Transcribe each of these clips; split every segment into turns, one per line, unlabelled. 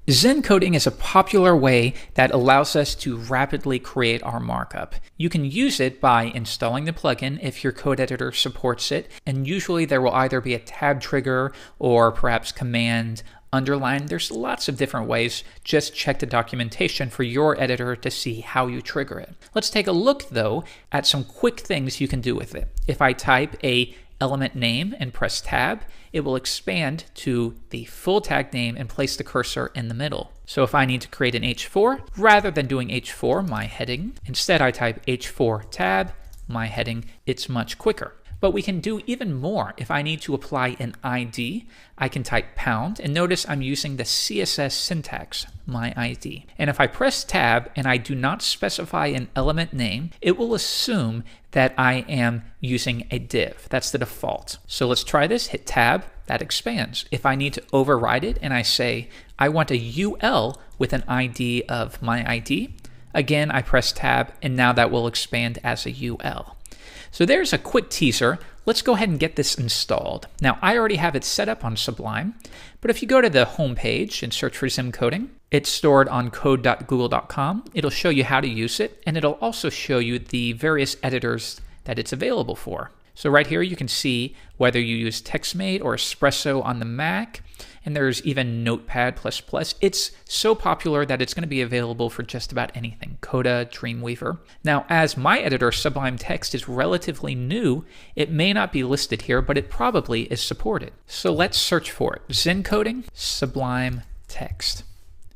Zen coding is a popular way that allows us to rapidly create our markup. You can use it by installing the plugin if your code editor supports it, and usually there will either be a tab trigger or perhaps command underline. There's lots of different ways. Just check the documentation for your editor to see how you trigger it. Let's take a look though at some quick things you can do with it. If I type a element name and press tab, it will expand to the full tag name and place the cursor in the middle. So if I need to create an H4, rather than doing H4, my heading, instead I type H4 tab, my heading, it's much quicker. But we can do even more. If I need to apply an ID, I can type pound, and notice I'm using the CSS syntax, my ID. And if I press tab and I do not specify an element name, it will assume that I am using a div. That's the default. So let's try this, hit tab, that expands. If I need to override it and I say, I want a UL with an ID of my ID, again, I press tab and now that will expand as a UL. So there's a quick teaser. Let's go ahead and get this installed. Now, I already have it set up on Sublime, but if you go to the home page and search for Zen coding, it's stored on code.google.com. It'll show you how to use it, and it'll also show you the various editors that it's available for. So right here, you can see whether you use TextMate or Espresso on the Mac, and there's even Notepad++. It's so popular that it's going to be available for just about anything, Coda, Dreamweaver. Now, as my editor, Sublime Text, is relatively new, it may not be listed here, but it probably is supported. So let's search for it. Zen coding, Sublime Text,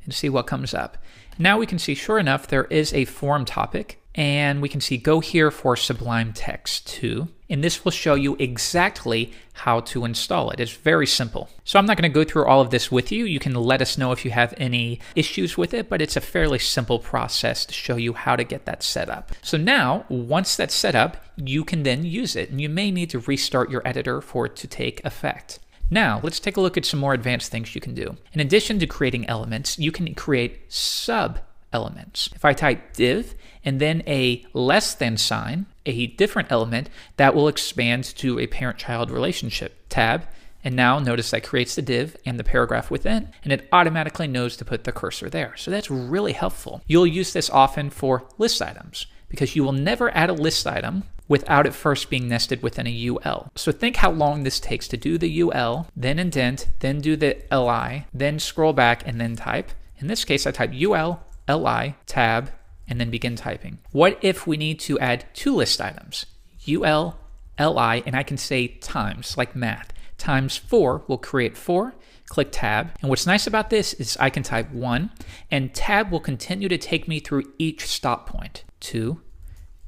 and see what comes up. Now we can see, sure enough, there is a forum topic, and we can see go here for Sublime Text 2, and this will show you exactly how to install it. It's very simple. So I'm not going to go through all of this with you. You can let us know if you have any issues with it, but it's a fairly simple process to show you how to get that set up. So now, once that's set up, you can then use it, and you may need to restart your editor for it to take effect. Now, let's take a look at some more advanced things you can do. In addition to creating elements, you can create sub-elements. If I type div and then a less than sign, a different element, that will expand to a parent-child relationship tab. And now notice that creates the div and the paragraph within, and it automatically knows to put the cursor there. So that's really helpful. You'll use this often for list items because you will never add a list item without it first being nested within a UL. So think how long this takes to do the UL, then indent, then do the LI, then scroll back and then type. In this case, I type UL, LI, tab, and then begin typing. What if we need to add two list items? UL, LI, and I can say times, like math. Times 4 will create 4. Click tab. And what's nice about this is I can type 1, and tab will continue to take me through each stop point. 2,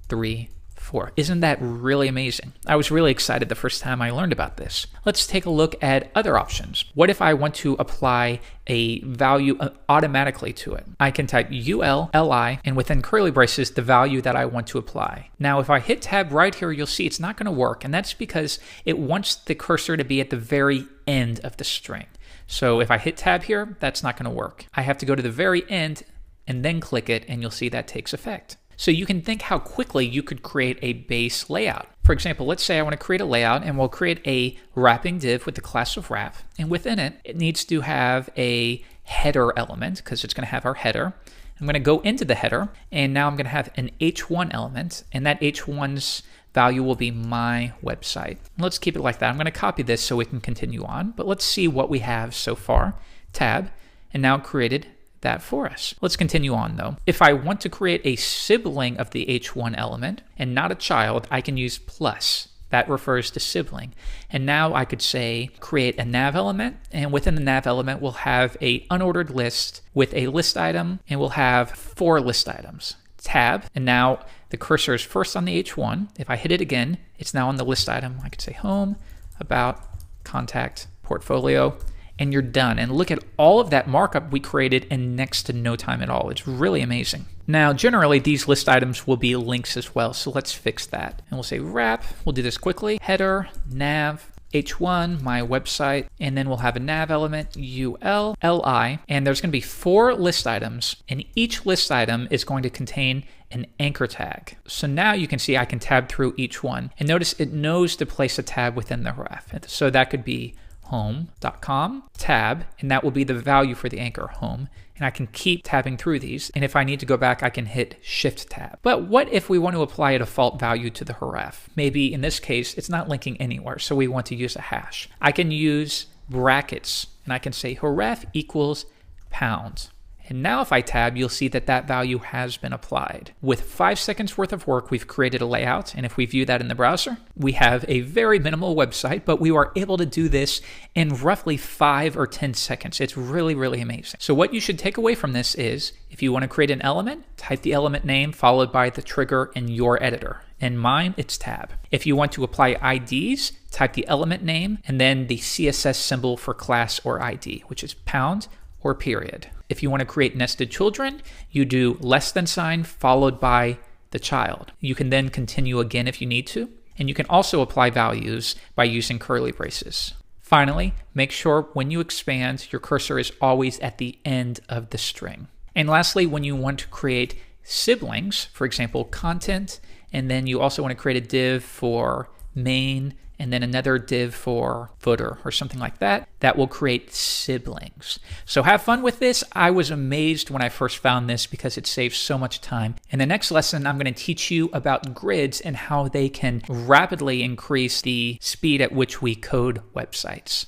3, 4. Isn't that really amazing? I was really excited the first time I learned about this. Let's take a look at other options. What if I want to apply a value automatically to it? I can type UL, LI, and within curly braces, the value that I want to apply. Now, if I hit tab right here, you'll see it's not going to work, and that's because it wants the cursor to be at the very end of the string. So if I hit tab here, that's not going to work. I have to go to the very end and then click it, and you'll see that takes effect. So you can think how quickly you could create a base layout. For example, let's say I want to create a layout, and we'll create a wrapping div with the class of wrap, and within it, it needs to have a header element because it's going to have our header. I'm going to go into the header, and now I'm going to have an H1 element, and that H1's value will be my website. Let's keep it like that. I'm going to copy this so we can continue on, but let's see what we have so far. Tab, and now created that for us. Let's continue on though. If I want to create a sibling of the H1 element and not a child, I can use plus. That refers to sibling. And now I could say create a nav element, and within the nav element we'll have a unordered list with a list item, and we'll have 4 list items. Tab, and now the cursor is first on the H1. If I hit it again, it's now on the list item. I could say home, about, contact, portfolio, and you're done. And look at all of that markup we created in next to no time at all. It's really amazing. Now, generally, these list items will be links as well, so let's fix that. And we'll say wrap, we'll do this quickly, header, nav, H1, my website, and then we'll have a nav element, UL, LI, and there's going to be 4 list items, and each list item is going to contain an anchor tag. So now you can see I can tab through each one, and notice it knows to place a tab within the ref. So that could be home.com, tab, and that will be the value for the anchor, home. And I can keep tabbing through these. And if I need to go back, I can hit Shift Tab. But what if we want to apply a default value to the href? Maybe in this case, it's not linking anywhere, so we want to use a hash. I can use brackets, and I can say href equals pound. And now if I tab, you'll see that that value has been applied. With 5 seconds worth of work, we've created a layout. And if we view that in the browser, we have a very minimal website, but we were able to do this in roughly 5 or 10 seconds. It's really, really amazing. So what you should take away from this is, if you want to create an element, type the element name followed by the trigger in your editor. In mine, it's tab. If you want to apply IDs, type the element name and then the CSS symbol for class or ID, which is pound or period. If you want to create nested children, you do less than sign followed by the child. You can then continue again if you need to, and you can also apply values by using curly braces. Finally, make sure when you expand, your cursor is always at the end of the string. And lastly, when you want to create siblings, for example, content, and then you also want to create a div for main, and then another div for footer or something like that, that will create siblings. So have fun with this. I was amazed when I first found this because it saves so much time. In the next lesson, I'm going to teach you about grids and how they can rapidly increase the speed at which we code websites.